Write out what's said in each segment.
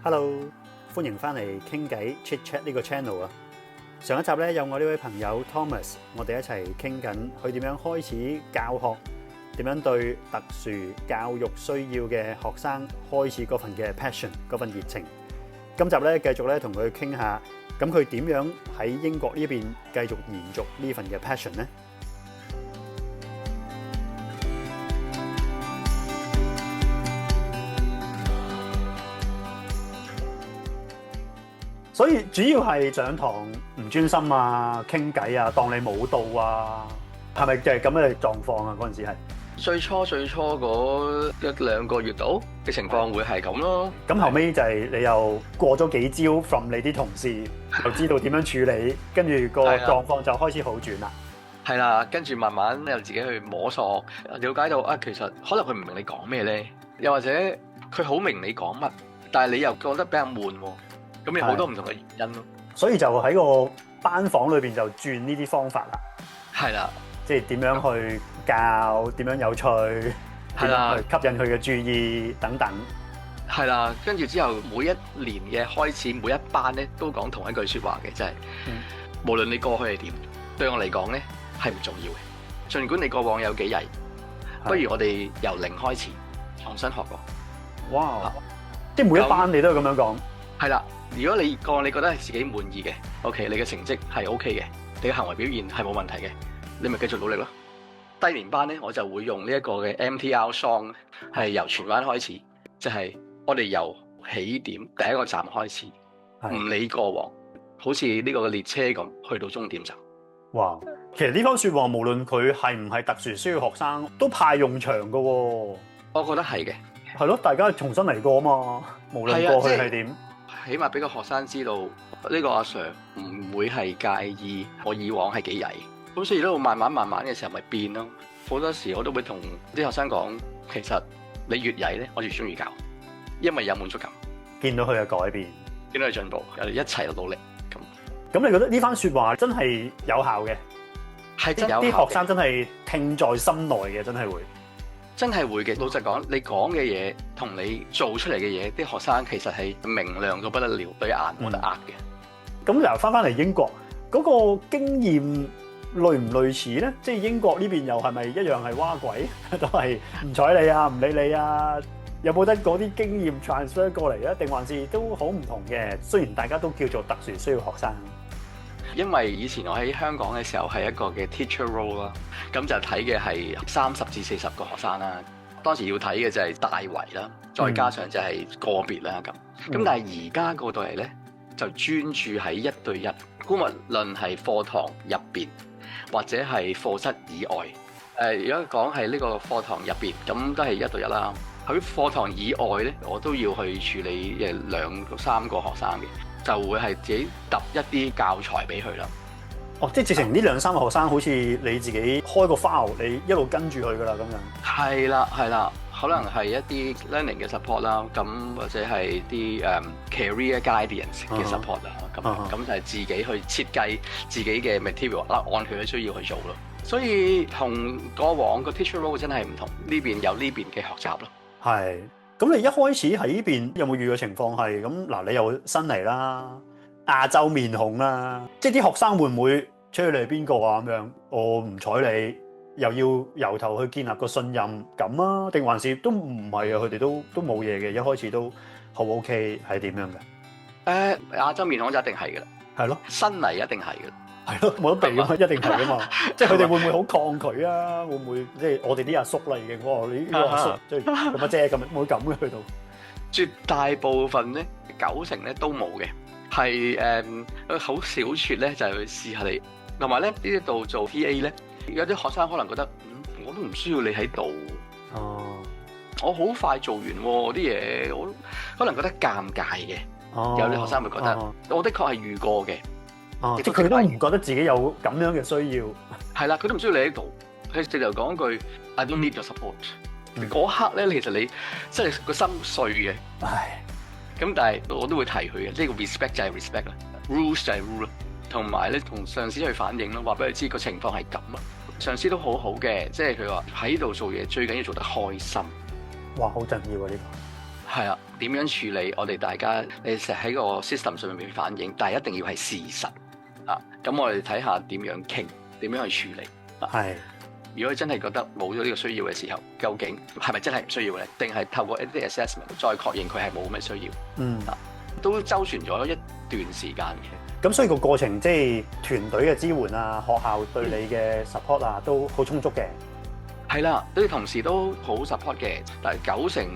Hello，歡迎翻嚟傾偈 Chit Chat 呢個 channel 啊！上一集咧有我呢位朋友 Thomas， 我哋一齊傾緊佢點樣開始教學，點樣對特殊教育需要嘅學生開始嗰份嘅 passion， 嗰份熱情。今集咧繼續咧同佢傾下，咁佢點樣喺英國呢邊繼續延續呢份嘅 passion 呢？所以主要係上堂唔專心啊，傾偈啊，當你冇到啊，係咪就係咁嘅狀況啊？嗰陣時係最初嗰一兩個月度嘅情況會係咁咯。咁後尾就係你又過咗幾招 from 你啲同事，又知道點樣處理，跟住個狀況就開始好轉啦。係啦，跟住慢慢又自己去摸索，了解到啊，其實可能佢唔明你講咩咧，又或者佢好明你講乜，但係你又覺得比較悶喎。咁有好多唔同嘅原因咯，所以就喺個班房裏邊就轉呢啲方法啦。係啦，即係點樣去教，點樣有趣，點樣去吸引佢嘅注意等等。係啦，跟住之後每一年嘅開始，每一班咧都講同一句説話嘅，即係無論你過去係點，對我嚟講咧係唔重要嘅。儘管你過往有幾曳，不如我哋由零開始重新學過。哇！即係每一班你都係咁樣講。係啦。如果你覺得係自己滿意嘅 ，OK， 你嘅成績係 OK 嘅，你嘅行為表現係冇問題嘅，你咪繼續努力咯。低年班咧，我就會用呢一個嘅 MTR Song， 係由荃灣開始，就係我哋由起點第一個站開始，唔理過往，好似呢個列車咁去到終點站。哇！其實呢番説話，無論佢係唔係特殊需要學生，都派用場㗎喎。我覺得係嘅。係咯，大家重新嚟過啊嘛，無論過去係點。起碼俾個學生知道呢個阿 Sir 唔會係介意我以往係幾曳，咁所以都慢慢嘅時候咪變咯。好多時我都會同啲學生講，其實你越曳咧，我越中意教，因為有滿足感，見到佢嘅改變，見到佢進步，我哋一齊努力咁。咁你覺得呢番説話真係有效嘅？係真有效嘅，啲學生真係聽在心內嘅，真係會嘅。老實講，你講嘅嘢同你做出嚟嘅嘢，啲學生其實係明亮到不得了，對眼冇得呃嘅。咁又翻嚟英國嗰個經驗類唔類似咧？即係英國呢邊又係咪一樣係蛙鬼，都係唔睬你啊，唔理你啊？有冇得嗰啲經驗 transfer 過嚟啊？定還是都好唔同嘅？雖然大家都叫做特殊需要學生。因為以前我喺香港嘅時候係一個嘅 teacher role 啦，咁就睇嘅係30至40個學生啦。當時要睇嘅就係大圍啦，再加上就係個別啦咁。咁但係而家過到嚟咧，就專注喺1對1，無論係課堂入邊或者係課室以外。如果講係呢個課堂入邊，咁都係1對1啦。喺課堂以外咧，我都要去處理2、3個學生嘅。就會係自己揼一啲教材俾佢啦。哦，即係直情呢2、3個學生，好似你自己開個 file，你一路跟住佢噶啦咁樣。係啦，可能係一啲 learning 嘅 support 啦，咁或者係啲career guidance 嘅 support 啦，咁就係自己去設計自己嘅 material 啦，按佢嘅需要去做咯。所以同過往個 teacher role 真係唔同，呢邊有呢邊嘅學習咯。係。咁你一開始喺呢邊有冇遇過情況係咁嗱？你又新嚟啦，亞洲面孔啦，即係啲學生會唔會出去你係邊個啊咁樣？我唔睬你，又要由頭去建立個信任感啊？定還是都唔係啊？佢哋都冇嘢嘅，一開始都好 OK，係點樣嘅？亞洲面孔就一定係嘅啦，係咯，新嚟一定係嘅。係咯，冇得避噶嘛，一定係噶嘛。即係佢哋會唔會好抗拒啊？會唔會即係我哋啲阿叔啦已經？哇！你呢個阿叔即係咁啊姐咁，會咁嘅去到。絕大部分咧，90%咧都冇嘅，係好少撮咧就係去試下你。同埋咧呢度做 TA 咧，有啲學生可能覺得我都唔需要你喺度。哦，我好快做完啲嘢，我可能覺得尷尬嘅。哦，有啲學生會覺得，我的確係遇過嘅。即係佢都唔覺得自己有咁樣嘅需要，係啦，佢都唔需要你喺度。佢直頭講句 I don't need your support。嗰刻咧，其實你即係個心碎嘅。唉，咁但係我都會提佢嘅，即係個 respect 就係 respect 啦，rules 就係 rule 啦。同埋咧，同上司去反映咯，話俾佢知個情況係咁咯。上司都好好嘅，即係佢話喺度做嘢最緊要做得開心。哇，好重要啊呢個。係啊，點樣處理，我哋大家你成日喺個 system 上面反映，但係一定要係事實啊。咁我哋睇下點樣傾，點樣去處理啊。係。如果真係覺得冇咗呢個需要嘅時候，究竟係咪真係唔需要咧？定係透過一啲 assessment 再確認佢係冇咁嘅需要？都周旋咗一段時間嘅。咁所以個過程即係團隊嘅支援啊，學校對你嘅 support 啊，都好充足嘅。係啦，啲同事都好 support 嘅，但係90%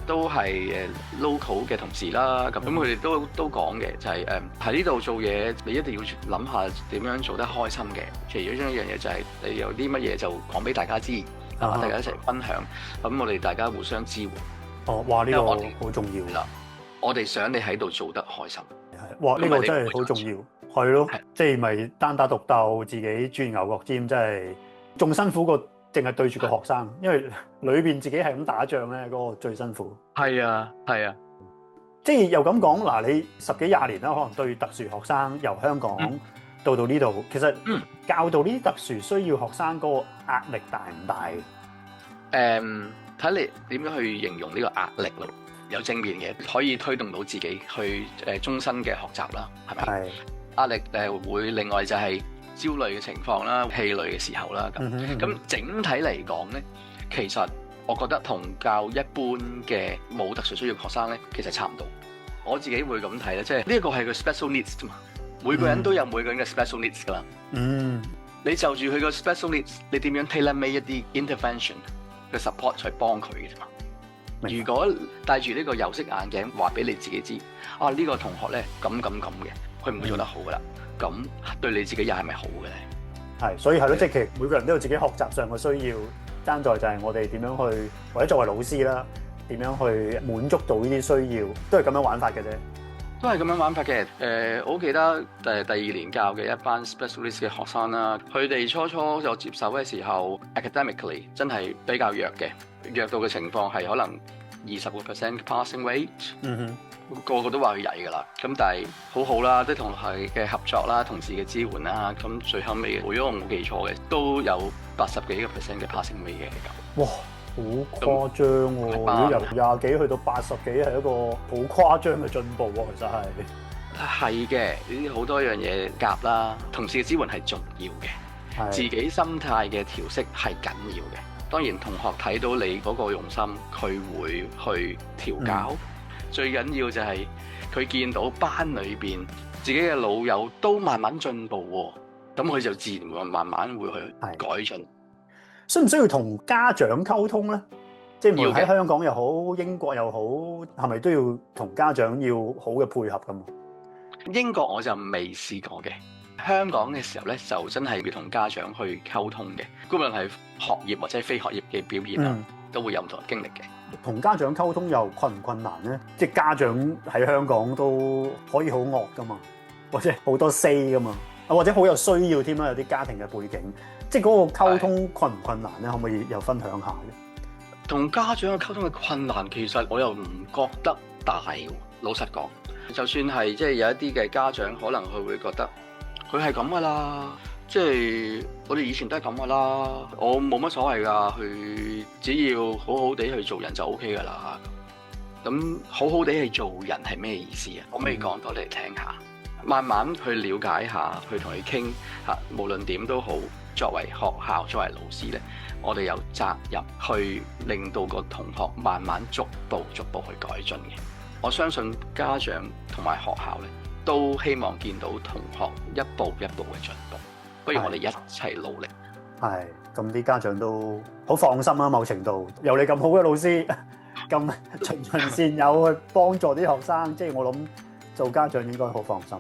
都係local 嘅同事啦。咁佢哋都講嘅，就係喺呢度做嘢，你一定要諗下點樣做得開心嘅。其中一樣嘢就係你有啲乜嘢就講俾大家知，大家一齊分享。咁我哋大家互相支援。哇！呢個好重要啦。我哋想你喺度做得開心。哇！呢個真係好重要。係咯，即係咪單打獨鬥，自己鑽牛角尖，真係仲辛苦過淨係對住個學生，因為裏邊自己係咁打仗咧，嗰個最辛苦。係啊，係啊，即係又咁講嗱，你10幾20年啦，可能對特殊學生由香港到呢度，其實教導呢啲特殊需要學生嗰個壓力大唔大？睇你點樣去形容呢個壓力咯。有正面嘅，可以推動到自己去終身嘅學習啦，係咪？係。壓力會另外就係焦慮嘅情況啦，氣餒嘅時候啦，咁整體嚟講咧，其實我覺得同教一般嘅冇特殊需要學生咧，其實差唔多。我自己會咁睇咧，即係呢一個係個 special needs 啫嘛，每個人都有每個人嘅 special needs 噶啦。你就住佢個 special needs，你點樣 tailor make 一啲 intervention 嘅 support 去幫佢嘅啫嘛。如果戴住呢個有色眼鏡，話俾你自己知，呢個同學咧咁嘅。佢唔會做得好噶啦，咁對你自己又係咪好嘅咧？係，所以係咯，即係其實每個人都有自己學習上嘅需要，爭在就係我哋點樣去，或者作為老師啦，點樣去滿足到呢啲需要，都係咁樣玩法嘅啫。都係咁樣玩法嘅。我好記得第2年教嘅一班 specialist 嘅學生啦，佢哋初有接手嘅時候 ，academically 真係比較弱嘅，弱到嘅情況係可能20% passing rate。個個都話佢曳噶啦，咁但係好好啦，啲同學嘅合作啦，同事嘅支援啦，咁最後尾，如果我冇記錯嘅，都有80幾個% 嘅 passing rate 嘅咁。哇，好誇張喎！如果由20幾去到80幾，係一個好誇張嘅進步喎，其實係嘅，呢啲好多樣嘢夾啦，同事嘅支援係重要嘅，自己心態嘅調適係緊要嘅。當然同學睇到你嗰個用心，佢會去調教。最緊要就係佢見到班裏邊自己嘅老友都慢慢進步喎，咁佢就自然會慢慢會去改進。需唔需要同家長溝通咧？即係無論喺香港又好，英國又好，係咪都要同家長要好嘅配合咁？英國我就未試過嘅，香港嘅時候咧就真係要同家長去溝通嘅，無論係學業或者非學業嘅表現啦，都會有唔同嘅經歷嘅。同家長溝通又困唔困難咧？即係家長喺香港都可以好惡噶嘛，或者好多 say 噶嘛，或者好有需要添啦，有啲家庭嘅背景，即係嗰個溝通困唔困難咧？可唔可以又分享下咧？同家長嘅溝通嘅困難，其實我又唔覺得大喎。老實講，就算係即係有一啲嘅家長，可能佢會覺得佢係咁噶啦。即係我哋以前都係咁噶啦，我冇乜所謂噶，佢只要好好地去做人就 OK 噶啦。咁好好地去做人係咩意思啊？可唔可以講多嚟聽下？慢慢去了解下，去同佢傾吓，無論點都好。作為學校，作為老師咧，我哋有責任去令到個同學慢慢逐步去改進嘅。我相信家長同埋學校咧，都希望見到同學一步一步嘅進步。不如我哋一齊努力。係，咁啲家長都好放心啦。某程度有你咁好嘅老師，咁循善誘去幫助啲學生，即係我諗做家長應該好放心。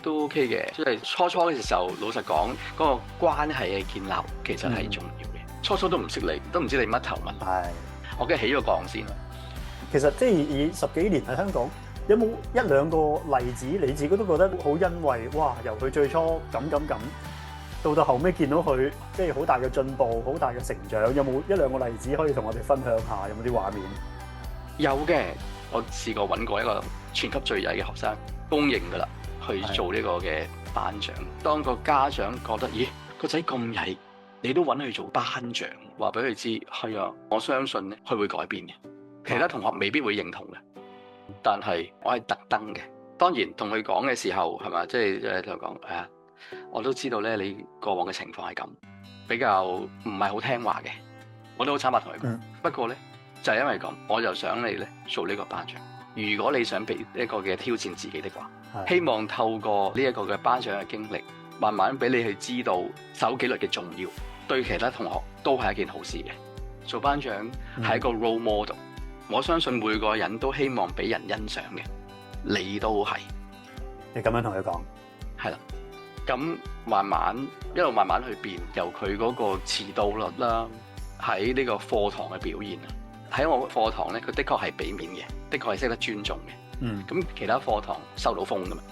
都 OK 嘅，即係初嘅時候，老實講，嗰個關係嘅建立其實係重要嘅。初都唔識你，都唔知你乜頭乜。係，我梗係起咗槓先啦。其實即係以10幾年喺香港，有冇一兩個例子，你自己都覺得好欣慰？哇！由佢最初咁，到後尾見到佢即係好大嘅進步，好大嘅成長，有冇一兩個例子可以同我哋分享下？有冇啲畫面？有嘅，我試過揾過一個全級最曳嘅學生，公認㗎啦。去做呢個嘅班長。當個家長覺得，咦，個仔咁曳，你都揾佢做班長，話俾佢知，係啊，我相信咧，佢會改變嘅。其他同學未必會認同嘅，但係我係特登嘅。當然同佢講嘅時候係嘛，即係同佢講我都知道咧，你過往嘅情況係咁，比較唔係好聽話嘅，我都好坦白同佢講。不過咧就係因為咁，我就想你咧做呢個班長。如果你想俾一個嘅挑戰自己的話，希望透過呢一個嘅班長嘅經歷，慢慢俾你去知道守紀律嘅重要，對其他同學都係一件好事嘅。做班長係一個 role model，我相信每個人都希望俾人欣賞嘅，你都係。你咁樣同佢講，係啦。咁一路慢慢去變，由佢嗰個遲到率啦，喺呢個課堂嘅表現啊，喺我課堂咧，佢的確係俾面嘅，的確係識得尊重嘅。咁其他課堂收到風噶嘛？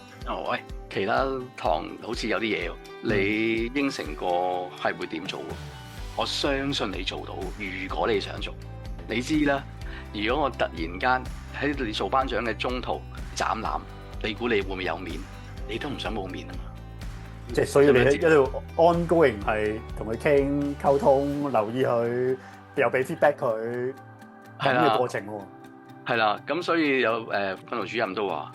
喂，其他堂好似有啲嘢，你應承過係會點做喎？我相信你做到。如果你想做，你知啦。如果我突然間喺你做班長嘅中途斬纜，你估你會唔會有面？你都唔想冇面啊嘛。即係所以你一路 ongoing 係同佢傾溝通，留意佢，又俾 feedback 佢，係呢個過程喎。係啦，咁所以有訓導主任都話，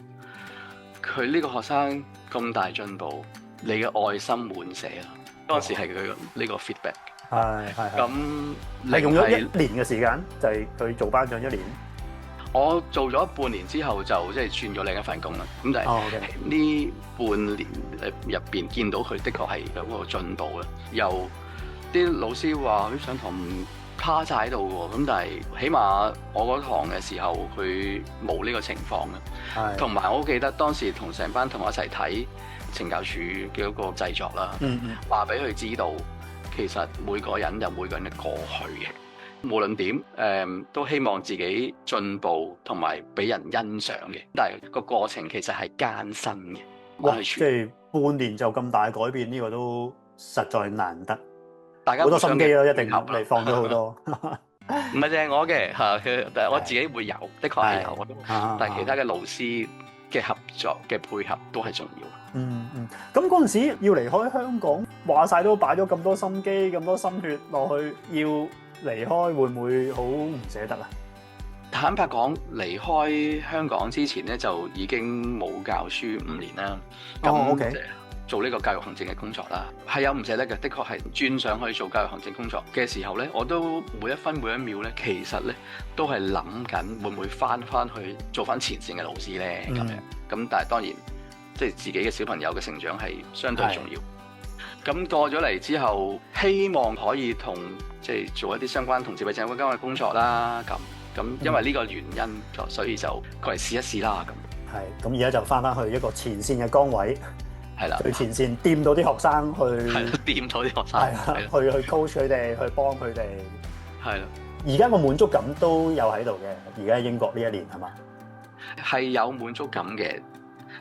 佢呢個學生咁大進步，你嘅愛心滿瀉啊！當時係佢呢個 feedback。係。咁係用咗1年嘅時間，就係佢做班長1年。我做咗半年之後就即係轉咗另一份工啦。咁就係呢半年入邊見到佢的確係有嗰個進步啦。由啲老師話佢上堂趴晒喺度喎，咁但係起碼我嗰堂嘅時候佢冇呢個情況啦。同埋我記得當時同成班同學一齊睇懲教署嘅一個製作啦，話俾佢知道其實每個人有每個人嘅過去嘅。無論點都希望自己進步同埋俾人欣賞嘅，但係個過程其實係艱辛嘅。哇！即係半年就咁大改變，呢個都實在難得。大家好多心機咯，一定你放咗好多。唔係淨係我嘅但係我自己會有，的確係有。但係其他嘅老師嘅合作嘅配合都係重要。咁嗰陣時要離開香港，話晒都擺咗咁多心機、咁多心血落去，要離開會唔會好唔捨得啊？坦白講，離開香港之前咧就已經冇教書5年啦。OK。做呢個教育行政嘅工作啦，係有唔捨得嘅，的確係轉上去做教育行政工作嘅時候咧，我都每一分每一秒咧，其實咧都係諗緊會唔會翻去做翻前線嘅老師咧咁樣。咁但係當然，即係自己嘅小朋友嘅成長係相對重要。咁過咗嚟之後，希望可以同即係做一啲相關同自閉症有關嘅工作啦。咁因為呢個原因，所以就過嚟試一試啦。咁而家就翻去一個前線嘅崗位。係啦，最前線掂到啲學生去，掂到啲學生，去 coach 佢哋，去幫佢哋。係啦，而家個滿足感都有喺度嘅。而家喺英國呢1年係嘛？係有滿足感嘅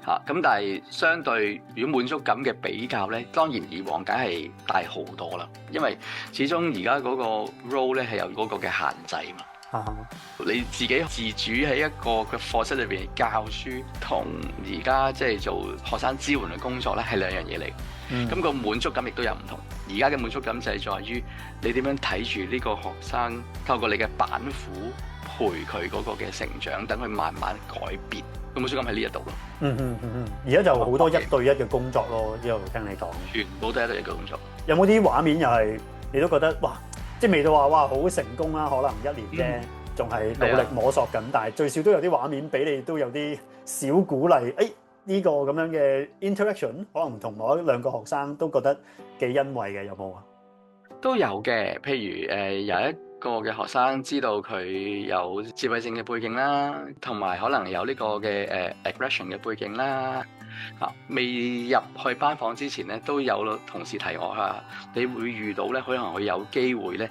嚇，咁但係相對如果滿足感嘅比較咧，當然以往梗係大好多啦。因為始終而家嗰個 role 咧係有嗰個嘅限制嘛。你自己自主喺一個嘅課室裏邊教書，同而家即係做學生支援嘅工作咧，係兩樣嘢嚟。咁個滿足感亦都有唔同。而家嘅滿足感就係在於你點樣睇住呢個學生，透過你嘅板斧陪佢嗰個嘅成長，等佢慢慢改變。個滿足感喺呢一度咯。而家就好多1對1嘅工作咯，之後聽你講，全部都係1對1嘅工作。有冇啲畫面又係你都覺得哇？即係未到話哇好成功啦，可能1年啫，仲係努力摸索緊，但係最少都有啲畫面俾你，都有啲小鼓勵。呢個咁樣嘅 interaction，可能同某1-2個學生都覺得幾欣慰嘅，有冇啊？都有嘅，譬如有一個嘅學生知道佢有自閉症嘅背景啦，同埋可能有呢個嘅aggression 嘅背景啦。未入去班房之前咧，都有同事提我嚇，你會遇到咧，可能會有機會咧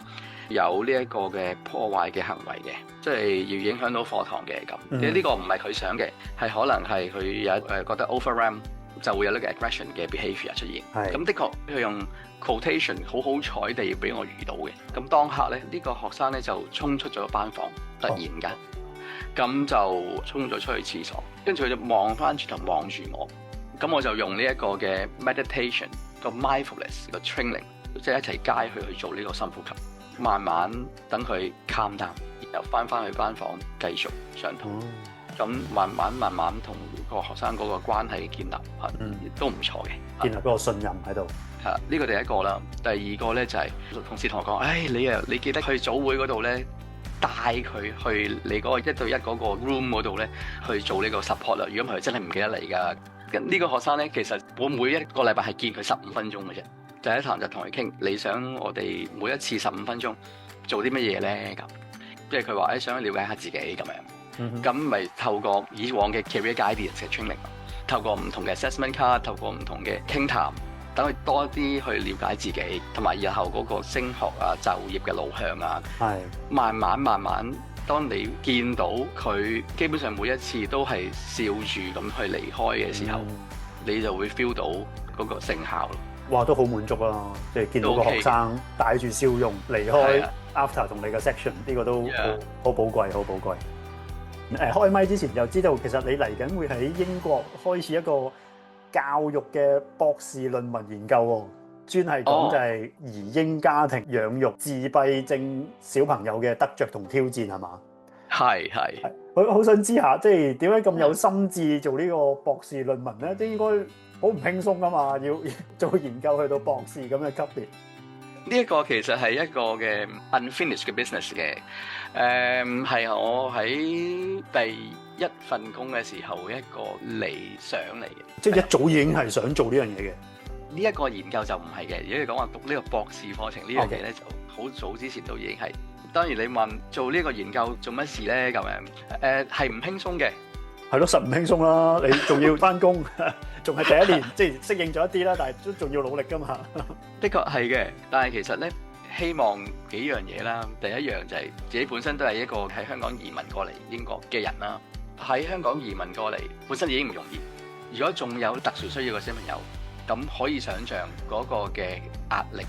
有呢一個嘅破壞嘅行為嘅，即係要影響到課堂嘅咁。呢個唔係佢想嘅，係可能係佢有覺得 overwhelm 就會有呢個 aggression 嘅 behaviour 出現。咁的確佢用 quotation 好彩地俾我遇到嘅。咁當刻咧，呢個學生咧就衝出咗班房，突然間。咁就衝咗出去廁所，跟住佢就望翻轉頭望住我，咁我就用呢一個嘅 meditation 個 mindfulness 個 training，即係一齊街去做呢個深呼吸，慢慢等佢 calm down，然後翻去班房繼續上堂。咁慢慢同個學生嗰個關係建立都唔錯嘅，建立嗰個信任喺度。呢個第一個啦。第二個咧就係同事同我講，你記得去早會嗰度咧，帶佢去你嗰個1對1嗰個 room 嗰度咧去做呢個 support 啦。如果唔係，真係唔記得你㗎。呢個學生咧，其實我每一個禮拜係見佢15分鐘嘅啫。第一堂就同佢傾，你想我哋每一次15分鐘做啲乜嘢咧？咁即係佢話想了解下自己咁樣。咁咪透過以往嘅 career guidance 嘅 training，透過唔同嘅 assessment card，透過唔同嘅傾談，等佢多啲去了解自己，同埋日後嗰個升學啊、就業嘅路向啊。係慢慢，當你見到佢基本上每一次都係笑住咁去離開嘅時候，你就會 feel 到嗰個成效咯。哇，都好滿足啊！即係見到個學生帶住笑容離開 after 同你嘅 section， 呢個都好寶貴，好寶貴。開麥之前就知道，其實你嚟緊會喺英國開始一個教育嘅博士論文研究，專係講就係移英家庭養育自閉症小朋友嘅得着同挑戰，係嘛？係。我好想知下，即係點解咁有心志做呢個博士論文咧？即係應該好唔輕鬆噶嘛，要做研究去到博士咁嘅級別。呢一個其實係一個嘅 unfinished 嘅 business 嘅，係我喺第一份工嘅時候一個理想嚟嘅，即係一早已經係想做呢樣嘢嘅。呢一個研究就唔係嘅，如果你講話讀呢個博士課程呢樣嘢咧，就好早之前都已經係。當然你問做呢個研究做乜事咧咁樣，係唔輕鬆嘅。係咯，實唔輕鬆啦，你仲要翻工。仲係第一年，即係適應咗一啲啦，但係都仲要努力噶嘛。的確係嘅，但係其實咧，希望幾樣嘢啦。第一樣就係自己本身都係一個喺香港移民過嚟英國嘅人啦。喺香港移民過嚟本身已經唔容易，如果仲有特殊需要嘅小朋友，咁可以想像嗰個嘅壓力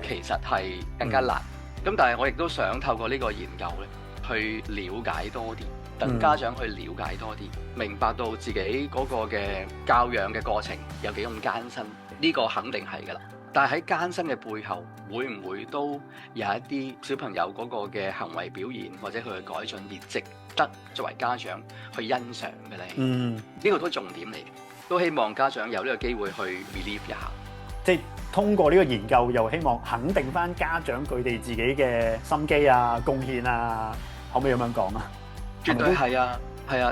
其實係更加難。咁但係我亦都想透過呢個研究咧，去了解多啲。等家長去了解多啲，明白到自己嗰個嘅教養嘅過程有幾咁艱辛，呢個肯定係㗎啦。但係喺艱辛嘅背後，會唔會都有一啲小朋友嗰個嘅行為表現或者佢嘅改進而值得作為家長去欣賞嘅咧？呢個都係重點嚟嘅，都希望家長有呢個機會去 relieve 一下，即係通過呢個研究，又希望肯定翻家長佢哋自己嘅心機啊、貢獻啊，可唔可以咁樣講啊？絕對係啊，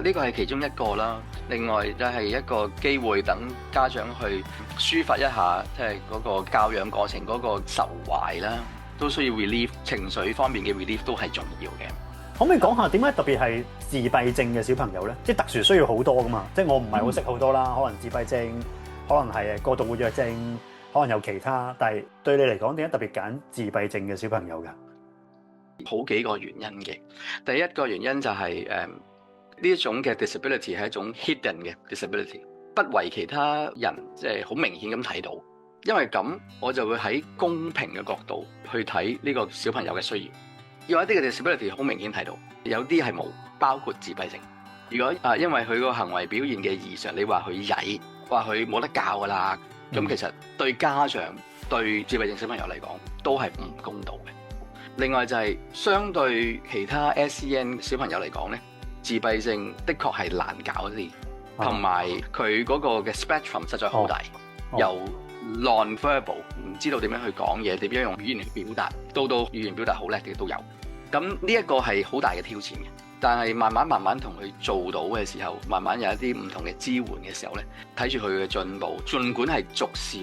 呢個係其中一個啦。另外就係一個機會，等家長去抒發一下，即係嗰個教養過程嗰個愁懷啦，都需要 relief， 情緒方面嘅 relief 都係重要嘅。可唔可以講下點解特別係自閉症嘅小朋友咧？即係特殊需要好多噶嘛？即係我唔係好識好多啦，可能自閉症，可能係過度活躍症，可能有其他。但係對你嚟講，點解特別揀自閉症嘅小朋友㗎？好幾個原因嘅，第一個原因就係呢一種嘅 disability 係一種 hidden 嘅 disability， 不為其他人即係好明顯咁睇到。因為咁，我就會喺公平嘅角度去睇呢個小朋友嘅需要。有一啲嘅 disability 好明顯睇到，有啲係冇，包括自閉症。如果因為佢個行為表現嘅異常，你話佢曳，話佢冇得教㗎啦，咁其實對家長對自閉症小朋友嚟講都係唔公道嘅。另外就係相對其他 SEN 小朋友嚟講咧，自閉症的確係難搞啲，同埋佢嗰個嘅 spectrum 實在好大，由 non-verbal 唔知道點樣去講嘢，點樣用語言去表達，到語言表達好叻嘅都有。咁呢一個係好大嘅挑戰嘅。但係慢慢同佢做到嘅時候，慢慢有一啲唔同嘅支援嘅時候咧，睇住佢嘅進步，儘管係逐少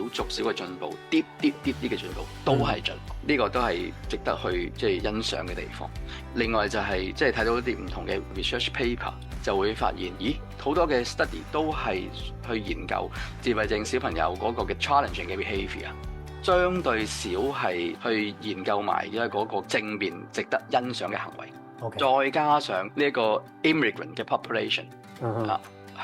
嘅進步，啲嘅進步都係進步，呢個都係值得去即係欣賞嘅地方。另外就係即係睇到一啲唔同嘅 research paper，就會發現，咦，好多嘅 study 都係去研究自閉症小朋友嗰個嘅 challenging 嘅 behaviour， 相對少係去研究埋嗰個正面值得欣賞嘅行為。Okay. 再加上呢一個 immigrant 嘅 population，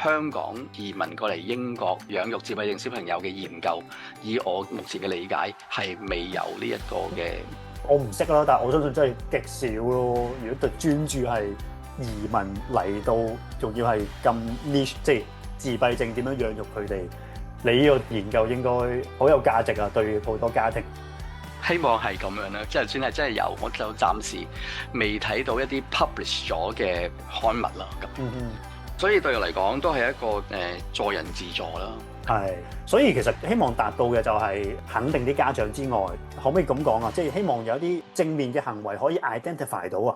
香港移民過嚟英國養育自閉症小朋友嘅研究，以我目前嘅理解係未有呢一個嘅。我唔識啦，但係我相信真係極少咯。如果對專注係移民嚟到，仲要係咁 niche， 即係自閉症點樣養育佢哋，你呢個研究應該好有價值啊！對好多家庭。希望係咁樣啦，即係算係真係有，我就暫時未睇到一啲 publish 咗嘅刊物啦。咁所以對我嚟講都係一個助人自助啦。係，所以其實希望達到嘅就係肯定啲家長之外，可唔可以咁講啊？即係希望有啲正面嘅行為可以 identify 到啊！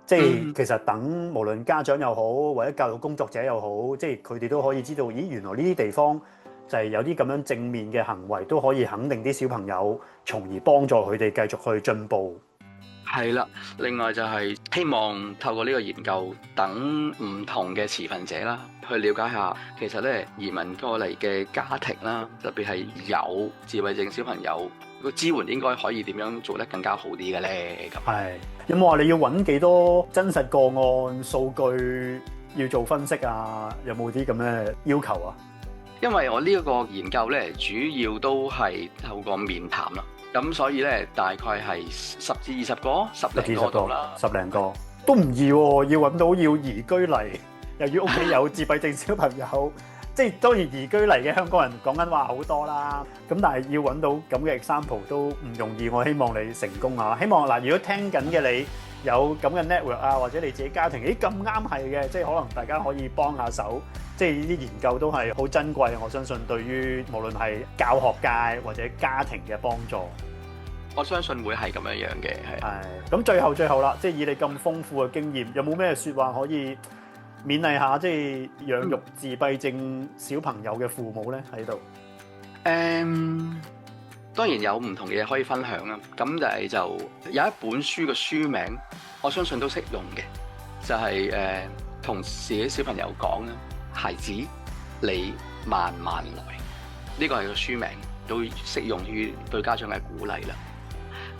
即係其實等無論家長又好，或者教育工作者又好，即係佢哋都可以知道，咦，原來呢啲地方就係有啲咁樣正面嘅行為，都可以肯定啲小朋友，從而幫助佢哋繼續去進步。係啦，另外就係希望透過呢個研究，等唔同嘅持份者啦，去了解下其實咧移民過嚟嘅家庭啦，特別係有自閉症小朋友個支援應該可以點樣做得更加好啲嘅咧？咁係有冇話你要揾幾多真實個案數據要做分析啊？有冇啲咁嘅要求啊？因為我呢一個研究咧，主要都係透過面談啦。咁所以咧，大概係10至20個，十零個度啦，十零個都唔易喎，要揾到要移居嚟，又要屋企有自閉症小朋友，即係當然移居嚟嘅香港人講緊話好多啦。咁但係要揾到咁嘅 example 都唔容易，我希望你成功啊！希望嗱，如果聽緊嘅你有咁嘅 network 啊，或者你自己家庭，咦咁啱係嘅，即係可能大家可以幫下手。即係呢啲研究都係好珍貴，我相信對於無論係教學界或者家庭嘅幫助，我相信會係咁樣樣嘅。係咁最後啦，即係以你咁豐富嘅經驗，有冇咩説話可以勉勵下即係養育自閉症小朋友嘅父母咧喺度？當然有唔同嘅嘢可以分享啦。咁但係就有一本書嘅書名，我相信都適用嘅，就係同自己小朋友講啦。孩子，你慢慢來，呢個係個書名，都適用於對家長嘅鼓勵啦。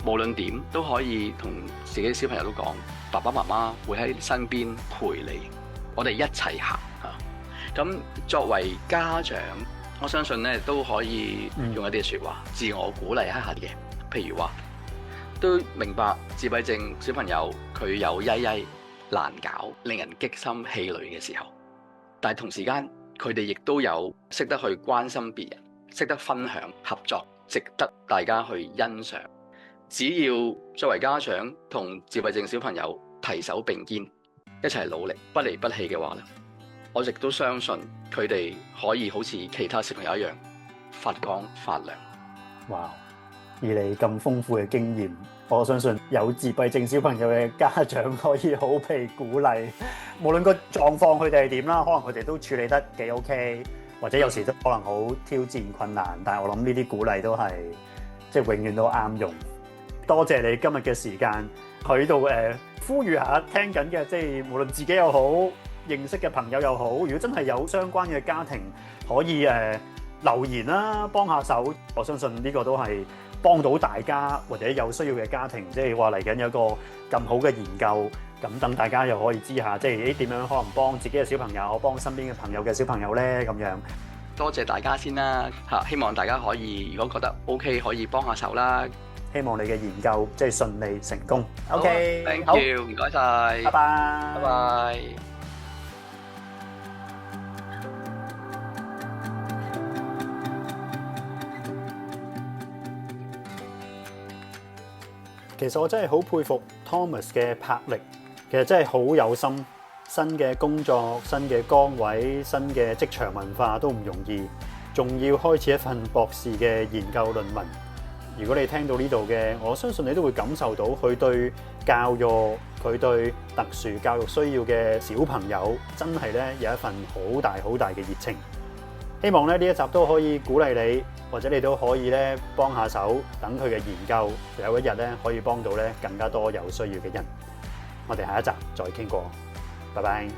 無論點都可以同自己小朋友都講，爸爸媽媽會喺身邊陪你，我哋一齊行嚇。咁作為家長，我相信咧都可以用一啲説話自我鼓勵一下嘅，譬如話都明白自閉症小朋友佢有曳曳難搞、令人激心氣餒嘅時候。但係同時間，佢哋亦都有識得去關心別人，識得分享合作，值得大家去欣賞。只要作為家長同自閉症小朋友提手並肩，一齊努力，不離不棄嘅話咧，我亦都相信佢哋可以好似其他小朋友一樣發光發亮。哇！以你咁豐富嘅經驗，我相信有自閉症小朋友嘅家長可以好被鼓勵。無論個狀況佢哋係點啦，可能佢哋都處理得幾 OK， 或者有時都可能好挑戰困難。但係我諗呢啲鼓勵都係即係永遠都啱用。多謝你今日嘅時間喺度呼籲下聽緊嘅，即係無論自己又好，認識嘅朋友又好，如果真係有相關嘅家庭，可以留言啦，幫下手。我相信呢個都係幫到大家或者有需要嘅家庭，即係話嚟緊有一個咁好嘅研究，咁等大家又可以知下，即係點樣可能幫自己嘅小朋友，幫身邊嘅朋友嘅小朋友咧咁樣。多謝大家先啦嚇，希望大家可以如果覺得 OK 可以幫下手啦。希望你嘅研究即係順利成功。好 OK，Thank you，唔該曬，拜拜，拜拜。其實我真係好佩服 Thomas 嘅魄力，其實真係好有心。新嘅工作、新嘅崗位、新嘅職場文化都唔容易，仲要開始一份博士嘅研究論文。如果你聽到呢度嘅，我相信你都會感受到佢對教育、佢對特殊教育需要嘅小朋友，真係咧有一份好大好大嘅熱情。希望咧呢一集都可以鼓勵你，或者你都可以咧幫下手，等佢嘅研究有一日咧可以幫到咧更加多有需要嘅人。我哋下一集再傾過，拜拜。